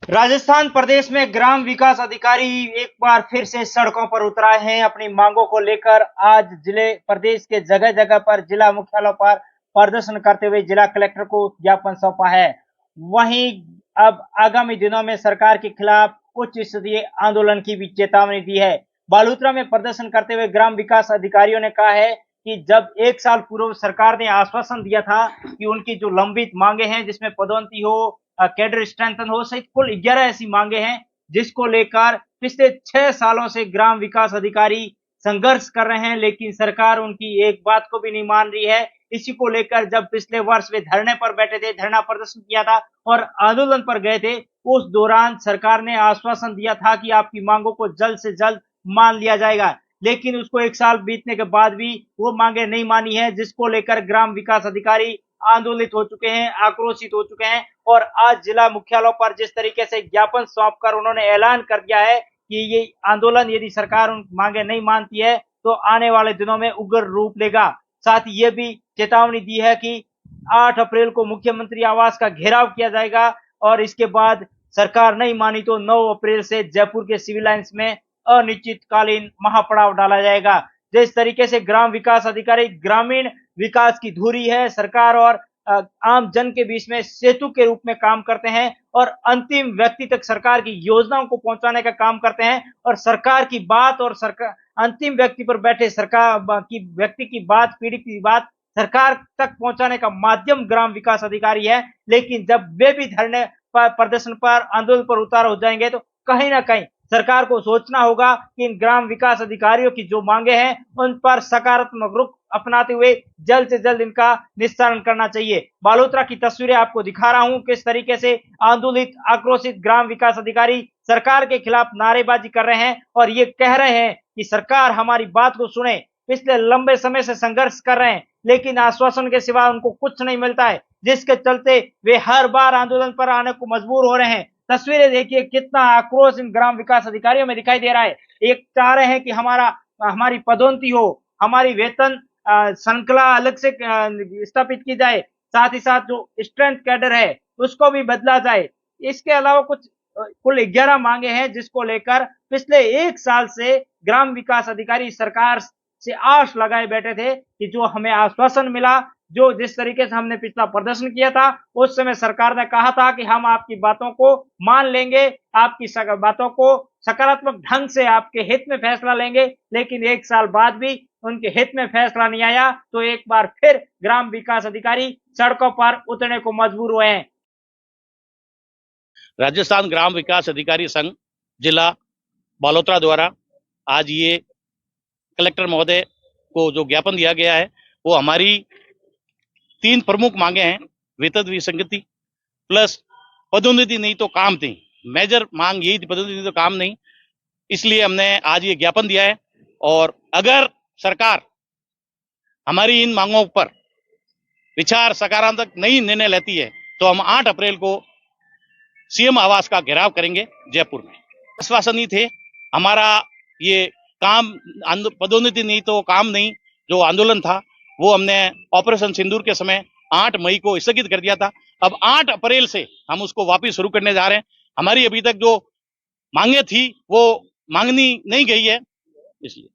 राजस्थान प्रदेश में ग्राम विकास अधिकारी एक बार फिर से सड़कों पर उतराए हैं। अपनी मांगों को लेकर आज जिले प्रदेश के जगह जगह पर जिला मुख्यालयों पर प्रदर्शन करते हुए जिला कलेक्टर को ज्ञापन सौंपा है। वहीं अब आगामी दिनों में सरकार के खिलाफ उच्च स्तरीय आंदोलन की भी चेतावनी दी है। बालोतरा में प्रदर्शन करते हुए ग्राम विकास अधिकारियों ने कहा है कि जब एक साल पूर्व सरकार ने आश्वासन दिया था कि उनकी जो लंबित मांगे हैं, जिसमें पदोन्नति हो, कैडर स्ट्रेंथन हो, सहित कुल 11 ऐसी मांगे हैं जिसको लेकर पिछले 6 सालों से ग्राम विकास अधिकारी संघर्ष कर रहे हैं, लेकिन सरकार उनकी एक बात को भी नहीं मान रही है। इसी को लेकर जब पिछले वर्ष वे धरने पर बैठे थे, धरना प्रदर्शन किया था और आंदोलन पर गए थे, उस दौरान सरकार ने आश्वासन दिया था कि आपकी मांगों को जल्द से जल्द मान लिया जाएगा, लेकिन उसको एक साल बीतने के बाद भी वो मांगे नहीं मानी है, जिसको लेकर ग्राम विकास अधिकारी आंदोलित हो चुके हैं, आक्रोशित हो चुके हैं। और आज जिला मुख्यालयों पर जिस तरीके से ज्ञापन सौंपकर उन्होंने ऐलान कर दिया है कि ये आंदोलन यदि सरकार उन मांगे नहीं मानती है तो आने वाले दिनों में उग्र रूप लेगा। साथ ही ये भी चेतावनी दी है कि 8 अप्रैल को मुख्यमंत्री आवास का घेराव किया जाएगा और इसके बाद सरकार नहीं मानी तो 9 अप्रैल से जयपुर के सिविल लाइंस में अनिश्चितकालीन महापड़ाव डाला जाएगा। जिस तरीके से ग्राम विकास अधिकारी ग्रामीण विकास की धुरी है, सरकार और आम जन के बीच में सेतु के रूप में काम करते हैं और अंतिम व्यक्ति तक सरकार की योजनाओं को पहुंचाने का काम करते हैं और सरकार की बात और सरकार अंतिम व्यक्ति पर बैठे सरकार की व्यक्ति की बात, पीड़ित की बात सरकार तक पहुंचाने का माध्यम ग्राम विकास अधिकारी है। लेकिन जब वे भी धरने पर, प्रदर्शन पर, आंदोलन पर उतार हो जाएंगे तो कहीं ना कहीं सरकार को सोचना होगा कि इन ग्राम विकास अधिकारियों की जो मांगे हैं उन पर सकारात्मक रुख अपनाते हुए जल्द से जल्द इनका निस्तारण करना चाहिए। बालोतरा की तस्वीरें आपको दिखा रहा हूं, किस तरीके से आंदोलित, आक्रोशित ग्राम विकास अधिकारी सरकार के खिलाफ नारेबाजी कर रहे हैं और ये कह रहे हैं कि सरकार हमारी बात को सुने। पिछले लंबे समय से संघर्ष कर रहे हैं, लेकिन आश्वासन के सिवा उनको कुछ नहीं मिलता है, जिसके चलते वे हर बार आंदोलन पर आने को मजबूर हो रहे हैं। तस्वीरें देखिए, कितना आक्रोश इन ग्राम विकास अधिकारियों में दिखाई दे रहा है। एक चाह रहे हैं कि हमारी पदोन्नति हो, हमारी वेतन श्रृंखला अलग से स्थापित की जाए, साथ ही साथ जो स्ट्रेंथ कैडर है उसको भी बदला जाए। इसके अलावा कुछ कुल 11 मांगे हैं जिसको लेकर पिछले एक साल से ग्राम विकास अधिकारी सरकार से आश लगाए बैठे थे कि जो हमें आश्वासन मिला, जो जिस तरीके से हमने पिछला प्रदर्शन किया था, उस समय सरकार ने कहा था कि हम आपकी बातों को मान लेंगे, आपकी बातों को सकारात्मक ढंग से आपके हित में फैसला लेंगे, लेकिन एक साल बाद भी उनके हित में फैसला नहीं आया तो एक बार फिर ग्राम विकास अधिकारी सड़कों पर उतरने को मजबूर हुए हैं। राजस्थान ग्राम विकास अधिकारी संघ जिला बालोतरा द्वारा आज ये कलेक्टर महोदय को जो ज्ञापन दिया गया है वो हमारी 3 प्रमुख मांगे हैं। वेतन विसंगति प्लस पदोन्नति नहीं तो काम नहीं। मेजर मांग यही थी, पदोन्नति नहीं तो काम नहीं। इसलिए हमने आज ये ज्ञापन दिया है और अगर सरकार हमारी इन मांगों पर विचार सकारात्मक नहीं निर्णय लेती है तो हम 8 अप्रैल को सीएम आवास का घेराव करेंगे जयपुर में। आश्वासन ही थे हमारा ये काम, पदोन्नति नहीं तो काम नहीं, जो आंदोलन था वो हमने ऑपरेशन सिंदूर के समय 8 मई को स्थगित कर दिया था। अब 8 अप्रैल से हम उसको वापस शुरू करने जा रहे हैं। हमारी अभी तक जो मांगे थी वो मांगनी नहीं गई है, इसलिए